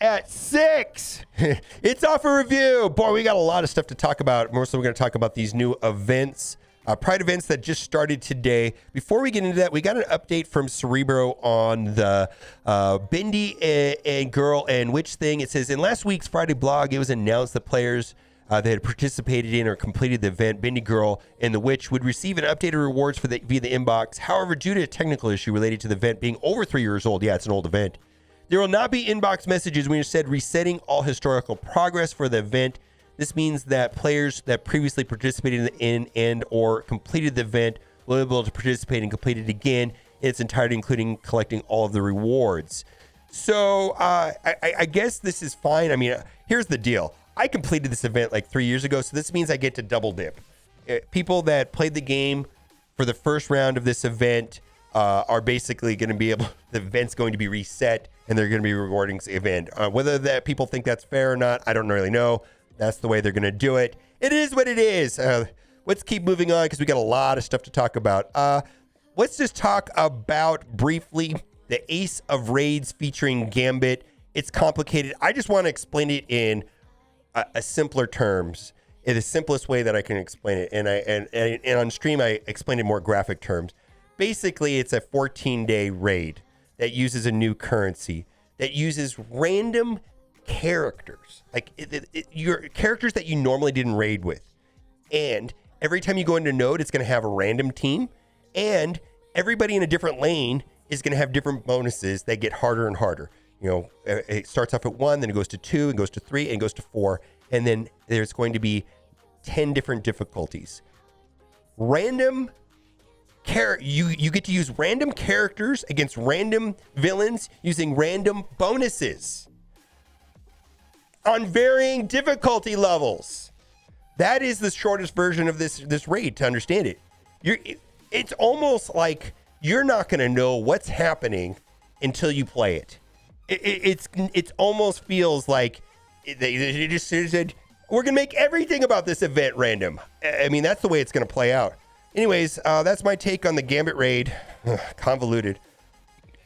at 6. It's off a review. Boy, we got a lot of stuff to talk about. Mostly we're going to talk about these new events, Pride events that just started today. Before we get into that, we got an update from Cerebro on the Bendy and Girl and Witch thing. It says, in last week's Friday blog, it was announced that players that had participated in or completed the event, Bendy Girl and the Witch, would receive an updated rewards via the inbox. However, due to a technical issue related to the event being over 3 years old, yeah, it's an old event, there will not be inbox messages when you said resetting all historical progress for the event. This means that players that previously participated in and or completed the event will be able to participate and complete it again in its entirety, including collecting all of the rewards. So I guess this is fine. I mean, here's the deal. I completed this event like 3 years ago, so this means I get to double dip. People that played the game for the first round of this event are basically going to be able, the event's going to be reset and they're going to be rewarding the event. Whether that people think that's fair or not, I don't really know. That's the way they're going to do it. It is what it is. Let's keep moving on because we got a lot of stuff to talk about. Let's just talk about briefly the Ace of Raids featuring Gambit. It's complicated. I just want to explain it in a simpler terms, in the simplest way that I can explain it. And on stream, I explained it in more graphic terms. Basically, it's a 14-day raid that uses a new currency that uses random characters, like your characters that you normally didn't raid with. And every time you go into node, it's going to have a random team, and everybody in a different lane is going to have different bonuses that get harder and harder. You know, it starts off at 1, then it goes to 2, and goes to 3, and goes to 4, and then there's going to be 10 different difficulties. You get to use random characters against random villains using random bonuses on varying difficulty levels. That is the shortest version of this raid to understand it. It's almost like you're not going to know what's happening until you play it. It almost feels like they just said, we're going to make everything about this event random. I mean, that's the way it's going to play out. Anyways, that's my take on the Gambit Raid. Convoluted.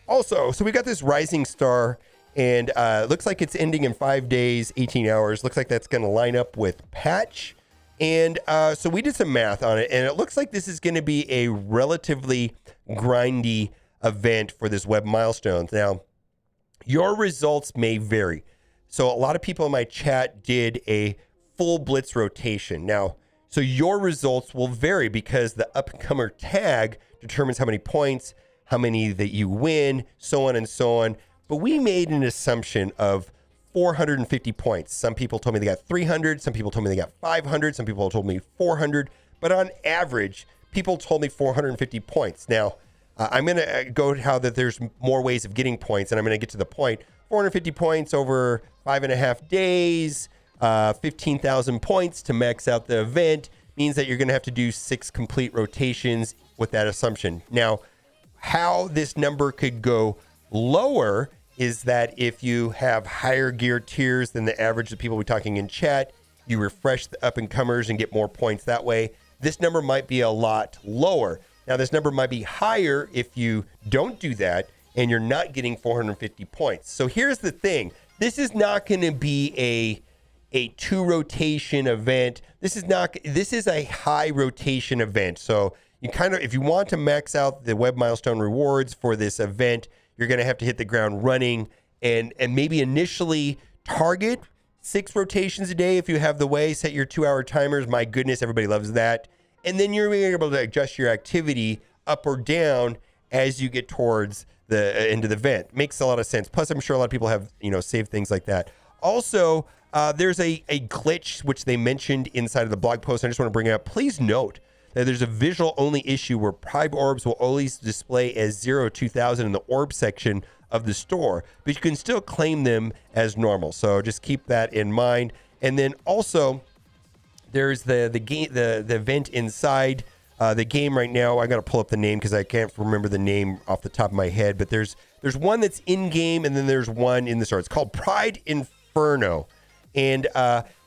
Also, so we got this Rising Star, and looks like it's ending in 5 days, 18 hours. Looks like that's going to line up with patch. And so we did some math on it, and it looks like this is going to be a relatively grindy event for this web milestones. Now, your results may vary. So a lot of people in my chat did a full blitz rotation. Now, so your results will vary because the upcomer tag determines how many points, how many that you win, so on and so on. But we made an assumption of 450 points. Some people told me they got 300. Some people told me they got 500. Some people told me 400. But on average, people told me 450 points. Now, I'm going to go how that there's more ways of getting points, and I'm going to get to the point. 450 points over 5.5 days, 15,000 points to max out the event means that you're going to have to do 6 complete rotations with that assumption. Now, how this number could go lower is that if you have higher gear tiers than the average of people we're talking in chat, you refresh the up-and-comers and get more points that way. This number might be a lot lower. Now, this number might be higher if you don't do that and you're not getting 450 points. So here's the thing. This is not going to be a 2-rotation event. This is a high rotation event. So you if you want to max out the web milestone rewards for this event, you're going to have to hit the ground running and maybe initially target 6 rotations a day if you have the way. Set your 2-hour timers. My goodness, everybody loves that. And then you're able to adjust your activity up or down as you get towards the end of the event. Makes a lot of sense. Plus, I'm sure a lot of people have, saved things like that. Also, there's a glitch which they mentioned inside of the blog post. I just want to bring it up. Please note that there's a visual only issue where Pride orbs will always display as 0-2000 in the orb section of the store, but you can still claim them as normal. So just keep that in mind. And then also, there's the event inside the game right now. I got to pull up the name because I can't remember the name off the top of my head. But there's one that's in game, and then there's one in the store. It's called Pride Inferno, and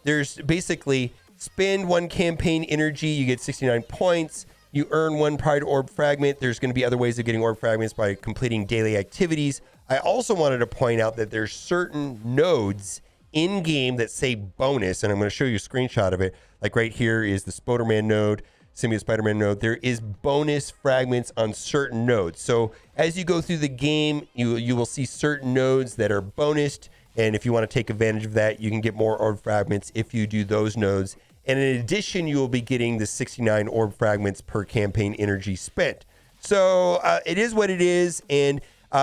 there's basically spend 1 campaign energy, you get 69 points. You earn 1 Pride Orb Fragment. There's going to be other ways of getting Orb Fragments by completing daily activities. I also wanted to point out that there's certain nodes in-game that say bonus, and I'm going to show you a screenshot of it. Like right here is the Spoderman node, Symbiote Spider-Man node. There is bonus fragments on certain nodes. So as you go through the game, you will see certain nodes that are bonused, and if you want to take advantage of that, you can get more Orb Fragments if you do those nodes. And in addition, you will be getting the 69 Orb Fragments per campaign energy spent. So it is what it is. And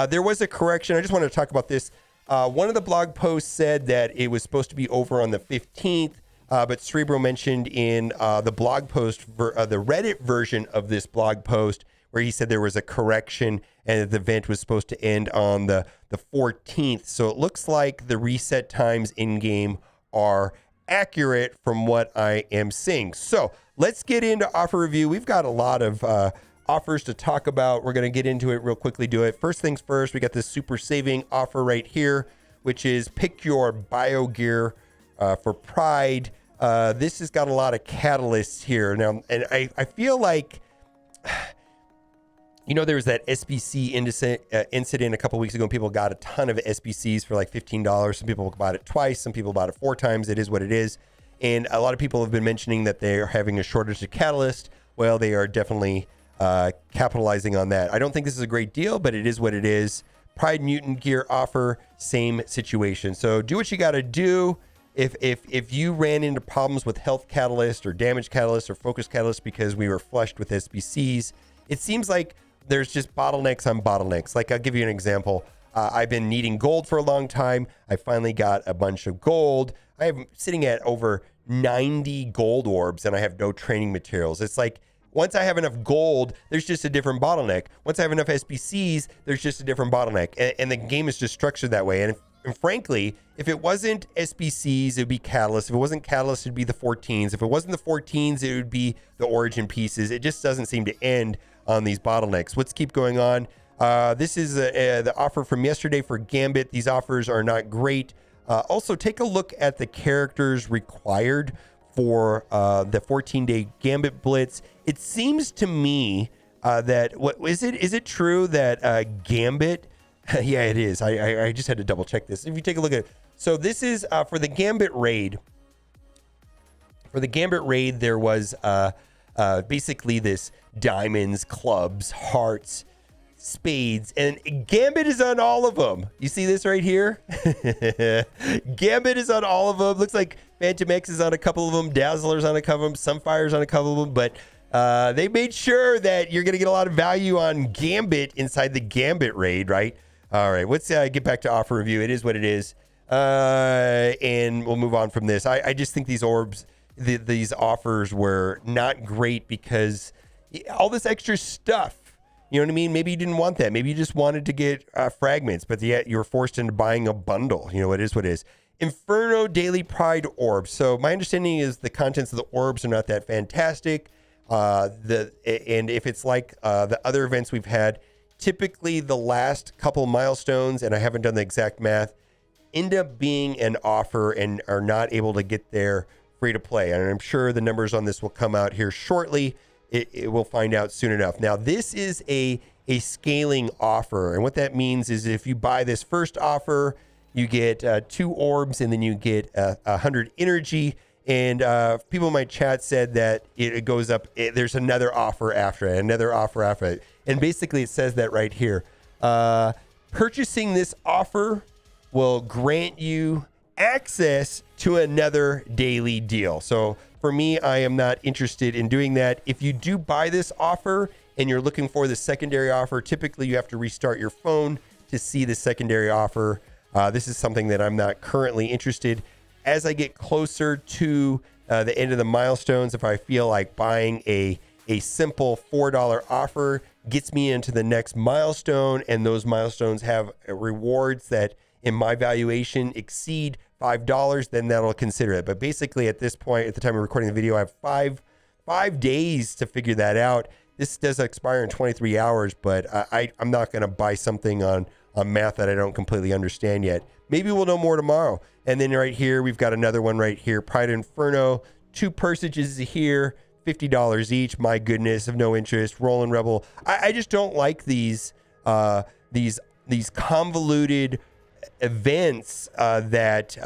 there was a correction. I just wanted to talk about this. One of the blog posts said that it was supposed to be over on the 15th. But Cerebro mentioned in the blog post, the Reddit version of this blog post, where he said there was a correction and that the event was supposed to end on the 14th. So it looks like the reset times in-game are accurate from what I am seeing. So let's get into offer review. We've got a lot of offers to talk about. We're going to get into it real quickly. Do it. First things first, we got this super saving offer right here, which is pick your bio gear for Pride. This has got a lot of catalysts here now, and I feel like, you know, there was that SBC incident a couple weeks ago. People got a ton of SBCs for like $15. Some people bought it twice. Some people bought it 4 times. It is what it is. And a lot of people have been mentioning that they're having a shortage of catalyst. Well, they are definitely capitalizing on that. I don't think this is a great deal, but it is what it is. Pride Mutant Gear offer, same situation. So do what you got to do. If you ran into problems with health catalyst or damage catalyst or focus catalyst because we were flushed with SBCs, it seems like there's just bottlenecks on bottlenecks. Like, I'll give you an example. I've been needing gold for a long time. I finally got a bunch of gold. I am sitting at over 90 gold orbs and I have no training materials. It's like, once I have enough gold, there's just a different bottleneck. Once I have enough SBCs, there's just a different bottleneck. And the game is just structured that way. And frankly, if it wasn't SBCs, it would be Catalyst. If it wasn't Catalyst, it'd be the 14s. If it wasn't the 14s, it would be the Origin pieces. It just doesn't seem to end on these bottlenecks. Let's keep going on. This is the offer from yesterday for Gambit. These offers are not great. Also, take a look at the characters required for the 14-day Gambit Blitz. It seems to me that, what is it? Is it true that Gambit... Yeah, it is. I just had to double check this. If you take a look at it. So this is for the Gambit Raid. For the Gambit Raid, there was basically this diamonds, clubs, hearts, spades, and Gambit is on all of them. You see this right here? Gambit is on all of them. Looks like Phantom X is on a couple of them. Dazzler's on a couple of them. Sunfire's on a couple of them. But they made sure that you're going to get a lot of value on Gambit inside the Gambit Raid, right? All right, let's get back to offer review. It is what it is. And we'll move on from this. I just think these orbs, these offers were not great because all this extra stuff, you know what I mean? Maybe you didn't want that. Maybe you just wanted to get fragments, but yet you were forced into buying a bundle. You know, it is what it is. Inferno Daily Pride Orbs. So my understanding is the contents of the orbs are not that fantastic. And if it's like the other events we've had, typically the last couple milestones, and I haven't done the exact math, end up being an offer and are not able to get there free to play. And I'm sure the numbers on this will come out here shortly. It will find out soon enough. Now, this is a scaling offer. And what that means is if you buy this first offer, you get 2 orbs and then you get 100 energy. And people in my chat said that it goes up. There's another offer after it, another offer after it. And basically it says that right here. Purchasing this offer will grant you access to another daily deal. So for me, I am not interested in doing that. If you do buy this offer and you're looking for the secondary offer, typically you have to restart your phone to see the secondary offer. This is something that I'm not currently interested. As I get closer to the end of the milestones, if I feel like buying a simple $4 offer gets me into the next milestone, and those milestones have rewards that in my valuation exceed $5, then that'll consider it. But basically at this point, at the time of recording the video, I have five days to figure that out. This does expire in 23 hours, but I'm not going to buy something on math that I don't completely understand yet. Maybe we'll know more tomorrow. And then right here, we've got another one right here. Pride Inferno, 2 personages here, $50 each. My goodness, of no interest. Rolling Rebel. I just don't like these convoluted events that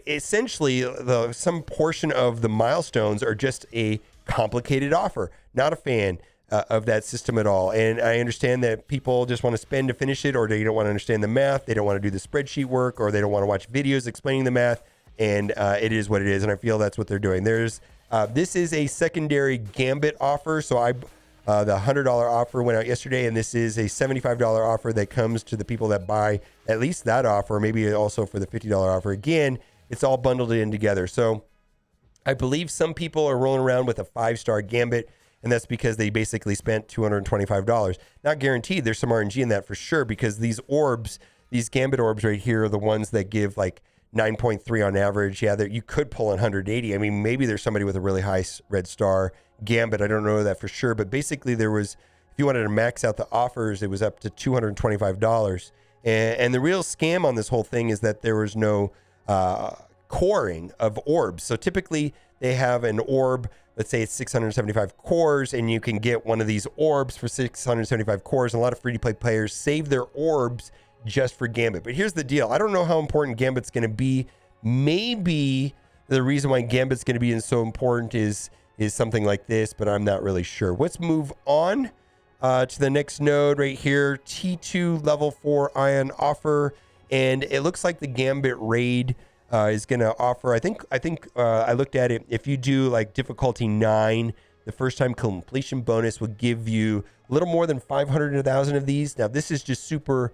essentially some portion of the milestones are just a complicated offer. Not a fan of that system at all. And I understand that people just want to spend to finish it, or they don't want to understand the math. They don't want to do the spreadsheet work, or they don't want to watch videos explaining the math. And it is what it is. And I feel that's what they're doing. This is a secondary Gambit offer. So the $100 offer went out yesterday, and this is a $75 offer that comes to the people that buy at least that offer, maybe also for the $50 offer. Again, it's all bundled in together. So I believe some people are rolling around with a 5-star Gambit, and that's because they basically spent $225. Not guaranteed. There's some RNG in that for sure, because these orbs, these Gambit orbs right here, are the ones that give like 9.3 on average. Yeah, you could pull 180. I mean, maybe there's somebody with a really high red star Gambit. I don't know that for sure, but basically there was, if you wanted to max out the offers, it was up to $225. And the real scam on this whole thing is that there was no coring of orbs. So typically they have an orb, let's say it's 675 cores, and you can get one of these orbs for 675 cores. And a lot of free-to-play players save their orbs just for Gambit. But here's the deal. I don't know how important Gambit's going to be. Maybe the reason why Gambit's going to be so important is something like this, but I'm not really sure. Let's move on to the next node right here. T2 level 4 ion offer. And it looks like the Gambit Raid is going to offer, I think I looked at it. If you do like difficulty 9, the first time completion bonus will give you a little more than 500 to 1,000 of these. Now this is just super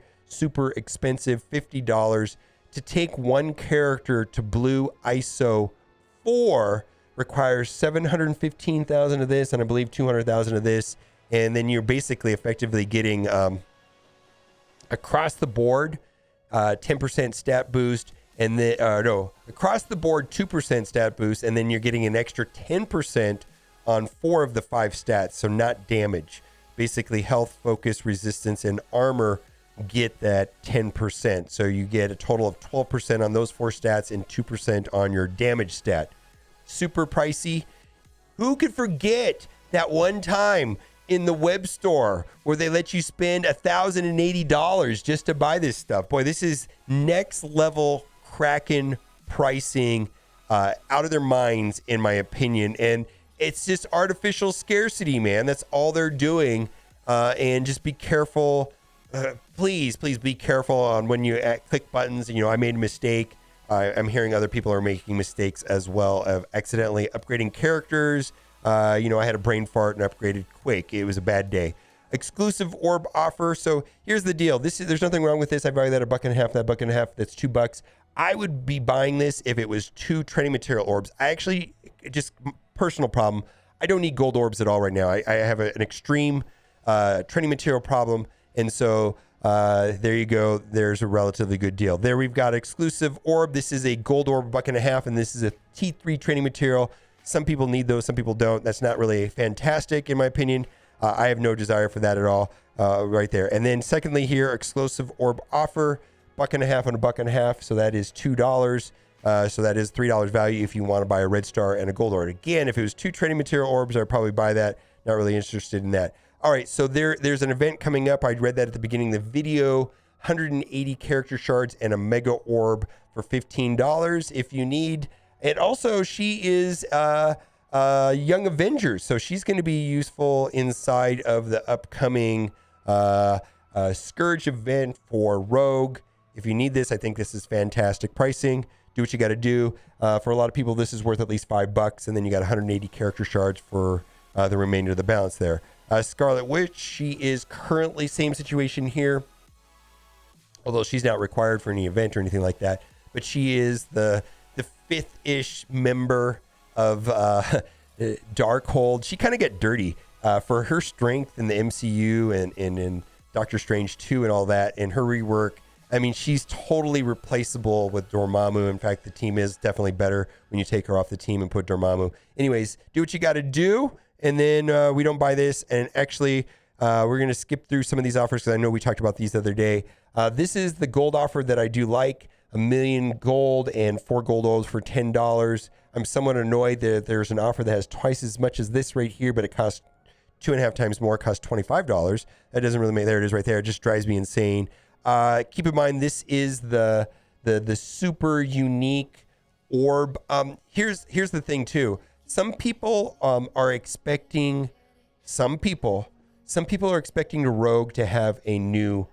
expensive, $50 to take one character to blue ISO 4 requires 715,000 of this, and I believe 200,000 of this. And then you're basically effectively getting across the board 10% stat boost, and then across the board 2% stat boost, and then you're getting an extra 10% on 4 of the 5 stats. So not damage, basically health, focus, resistance, and armor get that 10%. So you get a total of 12% on those 4 stats and 2% on your damage stat. Super pricey. Who could forget that one time in the web store where they let you spend $1,080 just to buy this stuff? Boy, this is next level Kraken pricing, out of their minds, in my opinion. And it's just artificial scarcity, man. That's all they're doing. And just be careful. Please be careful on when you click buttons. You know, I made a mistake. I'm hearing other people are making mistakes as well of accidentally upgrading characters. I had a brain fart and upgraded Quake. It was a bad day. Exclusive orb offer. So here's the deal. There's nothing wrong with this. I value that $1.50. That $1.50, that's $2. I would be buying this if it was 2 training material orbs. I actually, just personal problem, I don't need gold orbs at all right now. I have an extreme training material problem. And so there you go. There's a relatively good deal. There we've got exclusive orb. This is a gold orb, $1.50, and this is a T3 training material. Some people need those, some people don't. That's not really fantastic in my opinion. I have no desire for that at all right there. And then secondly here, exclusive orb offer, $1.50 on $1.50. So that is $2. So that is $3 value if you want to buy a red star and a gold orb. Again, if it was 2 training material orbs, I'd probably buy that. Not really interested in that. All right, so there's an event coming up. I read that at the beginning of the video. 180 character shards and a mega orb for $15 if you need. And also, she is Young Avengers, so she's going to be useful inside of the upcoming Scourge event for Rogue. If you need this, I think this is fantastic pricing. Do what you got to do. For a lot of people, this is worth at least $5, and then you got 180 character shards for the remainder of the balance there. Scarlet Witch, she is currently same situation here, although she's not required for any event or anything like that. But she is the 5th-ish member of Darkhold. She kind of got dirty for her strength in the MCU and in Doctor Strange 2 and all that, and her rework. I mean, she's totally replaceable with Dormammu. In fact, the team is definitely better when you take her off the team and put Dormammu. Anyways, do what you got to do. And then we don't buy this. And actually, we're going to skip through some of these offers because I know we talked about these the other day. This is the gold offer that I do like. 1,000,000 gold and 4 gold orbs for $10. I'm somewhat annoyed that there's an offer that has twice as much as this right here, but it costs 2.5 times more, costs $25. That doesn't really make, there it is right there. It just drives me insane. Keep in mind, this is the super unique orb. Here's the thing too. Some people are expecting, some people are expecting the rogue to have a new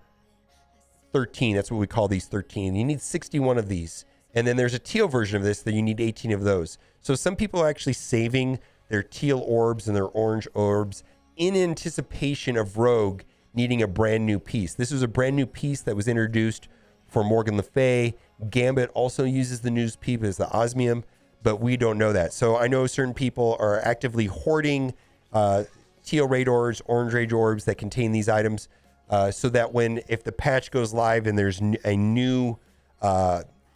13. That's what we call these 13. You need 61 of these. And then there's a teal version of this that you need 18 of those. So some people are actually saving their teal orbs and their orange orbs in anticipation of rogue needing a brand new piece. This was a brand new piece that was introduced for Morgan Le Fay. Gambit also uses the news piece as the osmium, but we don't know that. So I know certain people are actively hoarding teal raid orbs, orange raid orbs that contain these items, so that if the patch goes live and there's a new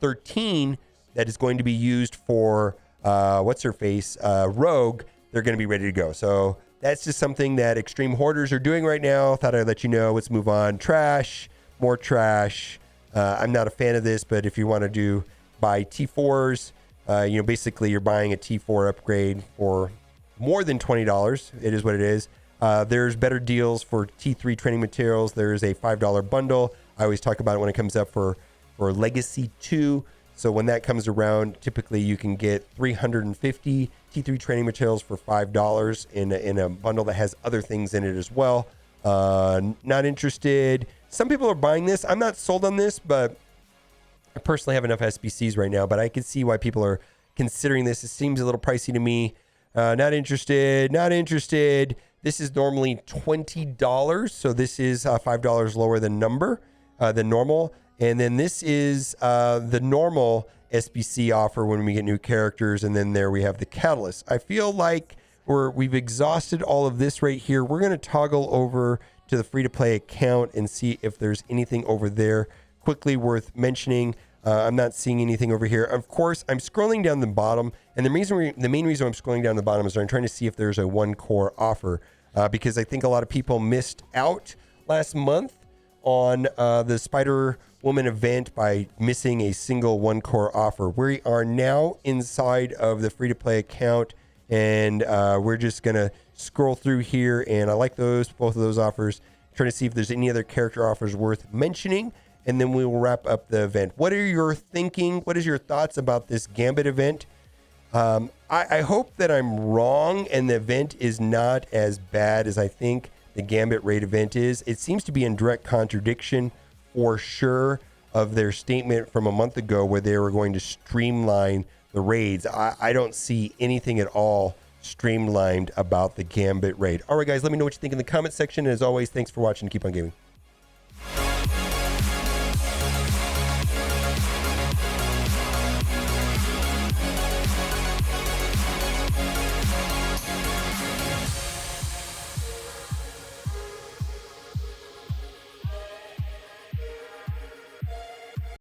13 that is going to be used for what's her face rogue, they're going to be ready to go. So that's just something that extreme hoarders are doing right now. Thought I'd let you know. Let's move on. Trash, more trash. I'm not a fan of this, but if you want to buy T4s, basically you're buying a T4 upgrade for more than $20. It is what it is. There's better deals for T3 training materials. There's a $5 bundle. I always talk about it when it comes up for Legacy 2. So when that comes around, typically you can get 350 T3 training materials for $5 in a bundle that has other things in it as well. Not interested. Some people are buying this. I'm not sold on this, but I personally have enough SBCs right now, but I can see why people are considering this. It seems a little pricey to me. Not interested. This is normally $20, so this is $5 lower than normal. And then this is the normal SBC offer when we get new characters, and then there we have the catalyst. I feel like we've exhausted all of this right here. We're going to toggle over to the free-to-play account and see if there's anything over there quickly worth mentioning. I'm not seeing anything over here. Of course, I'm scrolling down the bottom, and the main reason I'm scrolling down the bottom is I'm trying to see if there's a one-core offer, because I think a lot of people missed out last month on the Spider-Woman event by missing a single one-core offer. We are now inside of the free-to-play account, and we're just going to scroll through here, and I like both of those offers. Trying to see if there's any other character offers worth mentioning, and then we will wrap up the event. What are your thinking? What is your thoughts about this Gambit event? I hope that I'm wrong and the event is not as bad as I think the Gambit Raid event is. It seems to be in direct contradiction for sure of their statement from a month ago where they were going to streamline the raids. I don't see anything at all streamlined about the Gambit Raid. All right, guys, let me know what you think in the comment section. And as always, thanks for watching. Keep on gaming.